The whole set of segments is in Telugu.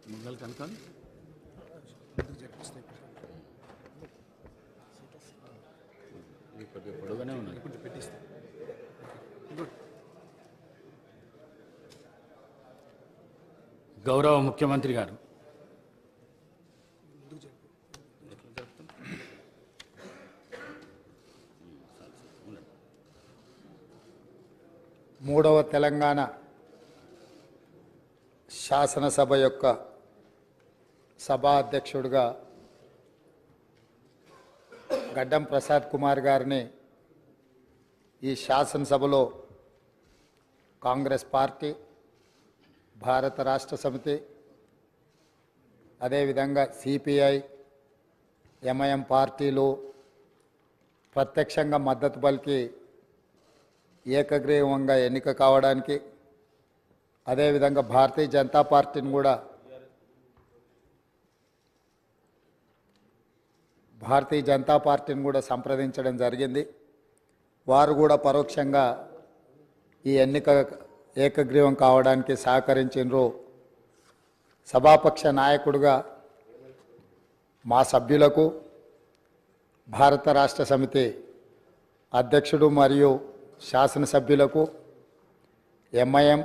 ముంగల్ కనుకొని కొద్దిగా పొడుగానే ఉన్నది. గౌరవ ముఖ్యమంత్రి గారు, మూడవ తెలంగాణ శాసనసభ యొక్క సభా అధ్యక్షుడిగా గడ్డం ప్రసాద్ కుమార్ గారిని ఈ శాసనసభలో కాంగ్రెస్ పార్టీ, భారత రాష్ట్ర సమితి, అదేవిధంగా సిపిఐ, ఎంఐఎం పార్టీలు ప్రత్యక్షంగా మద్దతు పలికి ఏకగ్రీవంగా ఎన్నిక కావడానికి, అదేవిధంగా భారతీయ జనతా పార్టీని కూడా సంప్రదించడం జరిగింది. వారు కూడా పరోక్షంగా ఈ ఎన్నిక ఏకగ్రీవం కావడానికి సహకరించినరు. సభాపక్ష నాయకుడిగా మా సభ్యులకు, భారత రాష్ట్ర సమితి అధ్యక్షుడు మరియు శాసనసభ్యులకు, ఎంఐఎం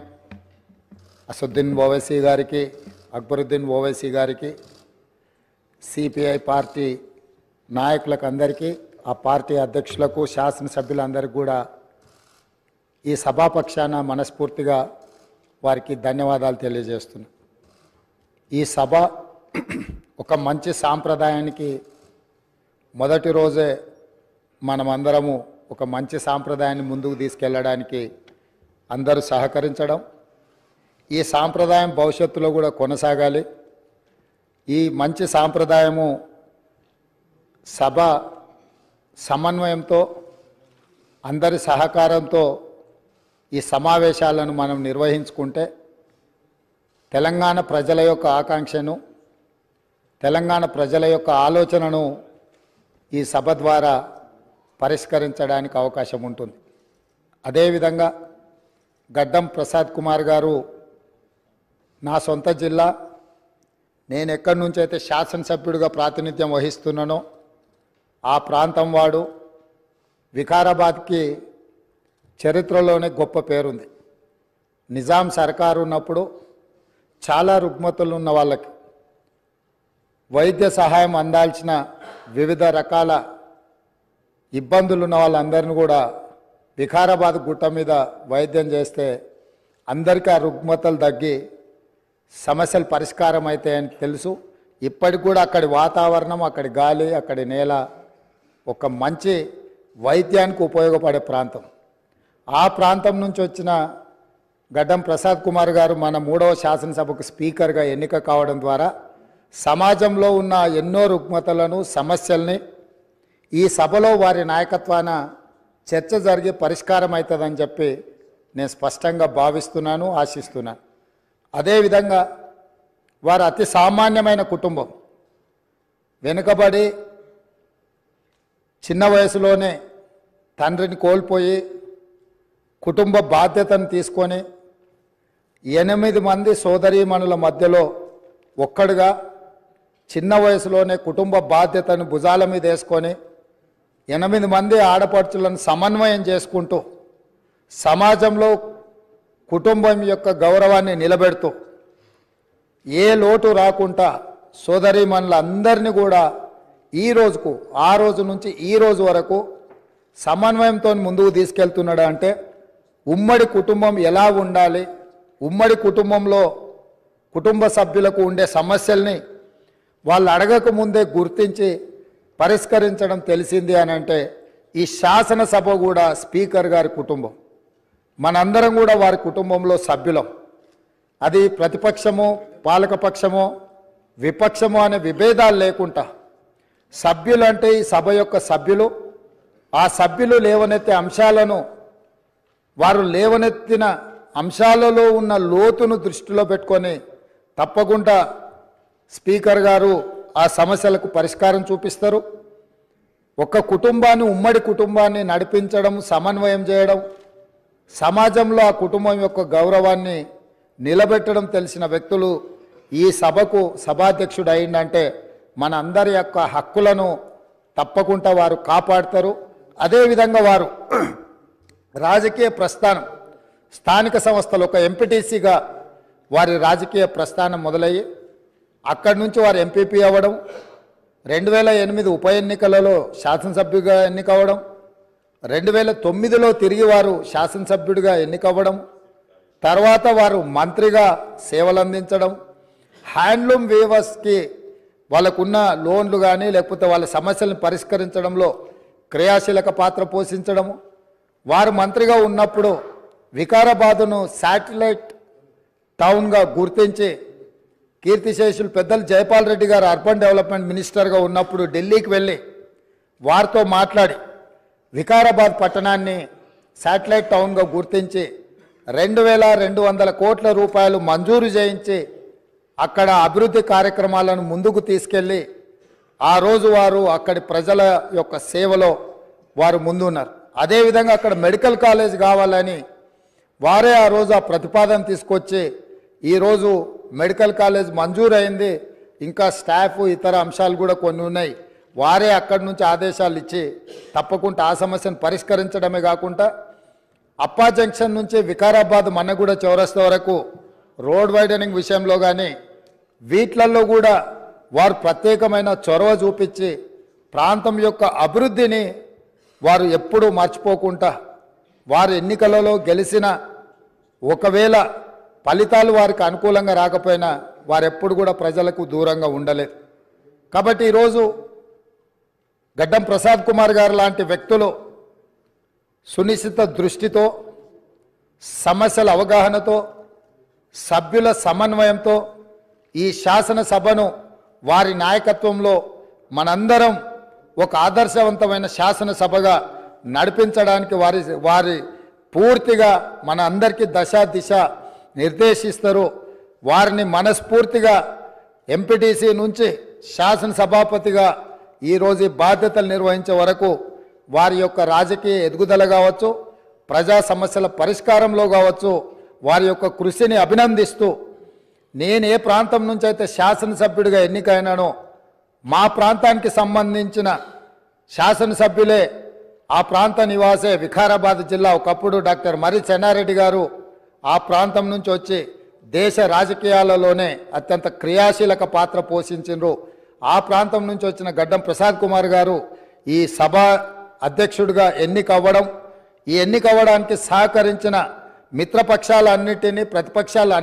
అసదుద్దీన్ ఓవైసీ గారికి, అక్బరుద్దీన్ ఓవైసీ గారికి, సిపిఐ పార్టీ నాయకులకు అందరికీ, ఆ పార్టీ అధ్యక్షులకు, శాసనసభ్యులందరికీ కూడా ఈ సభాపక్షాన మనస్ఫూర్తిగా వారికి ధన్యవాదాలు తెలియజేస్తున్నాను. ఈ సభ ఒక మంచి సాంప్రదాయానికి మొదటి రోజే మనమందరము ఒక మంచి సాంప్రదాయాన్ని ముందుకు తీసుకెళ్ళడానికి అందరూ సహకరించడం, ఈ సాంప్రదాయం భవిష్యత్తులో కూడా కొనసాగాలి. ఈ మంచి సాంప్రదాయము సభ సమన్వయంతో, అందరి సహకారంతో ఈ సమావేశాలను మనం నిర్వహించుకుంటే తెలంగాణ ప్రజల యొక్క ఆకాంక్షను, తెలంగాణ ప్రజల యొక్క ఆలోచనను ఈ సభ ద్వారా పరిష్కరించడానికి అవకాశం ఉంటుంది. అదేవిధంగా గడ్డం ప్రసాద్ కుమార్ గారు నా సొంత జిల్లా, నేను ఎక్కడి నుంచి అయితే శాసనసభ్యుడిగా ప్రాతినిధ్యం వహిస్తున్నానో ఆ ప్రాంతం వాడు. వికారాబాద్కి చరిత్రలోనే గొప్ప పేరుంది. నిజాం సర్కారు ఉన్నప్పుడు చాలా రుగ్మతలు ఉన్న వాళ్ళకి వైద్య సహాయం అందాల్సిన వివిధ రకాల ఇబ్బందులు ఉన్న వాళ్ళందరినీ కూడా వికారాబాద్ గుట్ట మీద వైద్యం చేస్తే అందరికీ ఆ రుగ్మతలు తగ్గి సమస్యలు పరిష్కారం అవుతాయని తెలుసు. ఇప్పటికి కూడా అక్కడి వాతావరణం, అక్కడి గాలి, అక్కడి నేల ఒక మంచి వైద్యానికి ఉపయోగపడే ప్రాంతం. ఆ ప్రాంతం నుంచి వచ్చిన గడ్డం ప్రసాద్ కుమార్ గారు మన 3వ శాసనసభకు స్పీకర్గా ఎన్నిక కావడం ద్వారా సమాజంలో ఉన్న ఎన్నో రుగ్మతలను, సమస్యల్ని ఈ సభలో వారి నాయకత్వాన చర్చ జరిగి పరిష్కారం అవుతుందని చెప్పి నేను స్పష్టంగా భావిస్తున్నాను, ఆశిస్తున్నాను. అదేవిధంగా వారు అతి సామాన్యమైన కుటుంబం. వెనుకబడి చిన్న వయసులోనే తండ్రిని కోల్పోయి కుటుంబ బాధ్యతను తీసుకొని 8 మంది సోదరీమణుల మధ్యలో ఒక్కడుగా చిన్న వయసులోనే కుటుంబ బాధ్యతను భుజాల మీద వేసుకొని 8 మంది ఆడపడుచులను సమన్వయం చేసుకుంటూ సమాజంలో కుటుంబం యొక్క గౌరవాన్ని నిలబెడుతూ ఏ లోటు రాకుండా సోదరీమణులందరినీ కూడా ఈ రోజుకు, ఆ రోజు నుంచి ఈ రోజు వరకు సమన్వయంతో ముందుకు తీసుకెళ్తున్నాడు. అంటే ఉమ్మడి కుటుంబం ఎలా ఉండాలి, ఉమ్మడి కుటుంబంలో కుటుంబ సభ్యులకు ఉండే సమస్యల్ని వాళ్ళు అడగక ముందే గుర్తించి పరిష్కరించడం తెలిసింది అని అంటే ఈ శాసనసభ కూడా స్పీకర్ గారి కుటుంబం. మనందరం కూడా వారి కుటుంబంలో సభ్యులం. అది ప్రతిపక్షమో, పాలకపక్షమో, విపక్షమో అనే విభేదాలు లేకుండా సభ్యులు అంటే ఈ సభ యొక్క సభ్యులు. ఆ సభ్యులు లేవనెత్తే అంశాలను, వారు లేవనెత్తిన అంశాలలో ఉన్న లోతును దృష్టిలో పెట్టుకొని తప్పకుండా స్పీకర్ గారు ఆ సమస్యలకు పరిష్కారం చూపిస్తారు. ఒక కుటుంబాన్ని, ఉమ్మడి కుటుంబాన్ని నడిపించడం, సమన్వయం చేయడం, సమాజంలో ఆ కుటుంబం యొక్క గౌరవాన్ని నిలబెట్టడం తెలిసిన వ్యక్తులు ఈ సభకు సభాధ్యక్షుడు అయిందంటే మన అందరి యొక్క హక్కులను తప్పకుండా వారు కాపాడతారు. అదేవిధంగా వారు రాజకీయ ప్రస్థానం స్థానిక సంస్థలు ఒక ఎంపీటీసీగా వారి రాజకీయ ప్రస్థానం మొదలయ్యి అక్కడి నుంచి వారు ఎంపీపీ అవ్వడం, 2008 ఉప ఎన్నికలలో శాసనసభ్యుడిగా ఎన్నికవ్వడం, 2009లో తిరిగి వారు శాసనసభ్యుడిగా ఎన్నికవ్వడం, తర్వాత వారు మంత్రిగా సేవలు అందించడం, హ్యాండ్లూమ్ వీవర్స్కి వాళ్ళకున్న లోన్లు కానీ లేకపోతే వాళ్ళ సమస్యలను పరిష్కరించడంలో క్రియాశీలక పాత్ర పోషించడము, వారు మంత్రిగా ఉన్నప్పుడు వికారాబాదును శాటిలైట్ టౌన్గా గుర్తించి కీర్తిశేషులు పెద్దలు జైపాల్ రెడ్డి గారు అర్బన్ డెవలప్మెంట్ మినిస్టర్గా ఉన్నప్పుడు ఢిల్లీకి వెళ్ళి వారితో మాట్లాడి వికారాబాద్ పట్టణాన్ని శాటిలైట్ టౌన్గా గుర్తించి 2200 కోట్ల రూపాయలు మంజూరు చేయించి అక్కడ అభివృద్ధి కార్యక్రమాలను ముందుకు తీసుకెళ్ళి ఆ రోజు వారు అక్కడి ప్రజల యొక్క సేవలో వారు ముందున్నారు. అదేవిధంగా అక్కడ మెడికల్ కాలేజ్ కావాలని వారే ఆ రోజు ఆ ప్రతిపాదన తీసుకొచ్చి ఈరోజు మెడికల్ కాలేజ్ మంజూరైంది. ఇంకా స్టాఫ్ ఇతర అంశాలు కూడా కొన్ని ఉన్నాయి. వారే అక్కడి నుంచి ఆదేశాలు ఇచ్చి తప్పకుండా ఆ సమస్యను పరిష్కరించడమే కాకుండా అప్పా జంక్షన్ నుంచి వికారాబాద్ మన్నగూడ చౌరస్తా వరకు రోడ్ వైడనింగ్ విషయంలో కానీ వీటిలలో కూడా వారు ప్రత్యేకమైన చొరవ చూపించి ప్రాంతం యొక్క అభివృద్ధిని వారు ఎప్పుడూ మర్చిపోకుండా వారు ఎన్నికలలో గెలిచిన ఒకవేళ ఫలితాలు వారికి అనుకూలంగా రాకపోయినా వారెప్పుడు కూడా ప్రజలకు దూరంగా ఉండలేదు. కాబట్టి ఈరోజు గడ్డం ప్రసాద్ కుమార్ గారు లాంటి వ్యక్తులు సునిశ్చిత దృష్టితో, సమస్యల అవగాహనతో, సభ్యుల సమన్వయంతో ఈ శాసనసభను వారి నాయకత్వంలో మనందరం ఒక ఆదర్శవంతమైన శాసనసభగా నడిపించడానికి వారి పూర్తిగా మన అందరికీ దశ దిశ నిర్దేశిస్తారు. వారిని మనస్ఫూర్తిగా ఎంపీటీసీ నుంచి శాసనసభాపతిగా ఈరోజు ఈ బాధ్యతలు నిర్వహించే వరకు వారి యొక్క రాజకీయ ఎదుగుదల కావచ్చు, ప్రజా సమస్యల పరిష్కారంలో కావచ్చు, వారి యొక్క కృషిని అభినందిస్తూ నేను ఏ ప్రాంతం నుంచి అయితే శాసనసభ్యుడిగా ఎన్నికైనానో మా ప్రాంతానికి సంబంధించిన శాసనసభ్యులే ఆ ప్రాంత నివాసే వికారాబాద్ జిల్లా ఒకప్పుడు డాక్టర్ మర్రి చెన్నారెడ్డి గారు ఆ ప్రాంతం నుంచి వచ్చి దేశ రాజకీయాలలోనే అత్యంత క్రియాశీలక పాత్ర పోషించారు. ఆ ప్రాంతం నుంచి వచ్చిన గడ్డం ప్రసాద్ కుమార్ గారు ఈ సభ అధ్యక్షుడిగా ఎన్నికవ్వడం, ఈ ఎన్నికవ్వడానికి సహకరించిన మిత్రపక్షాలన్నిటినీ ప్రతిపక్షాలు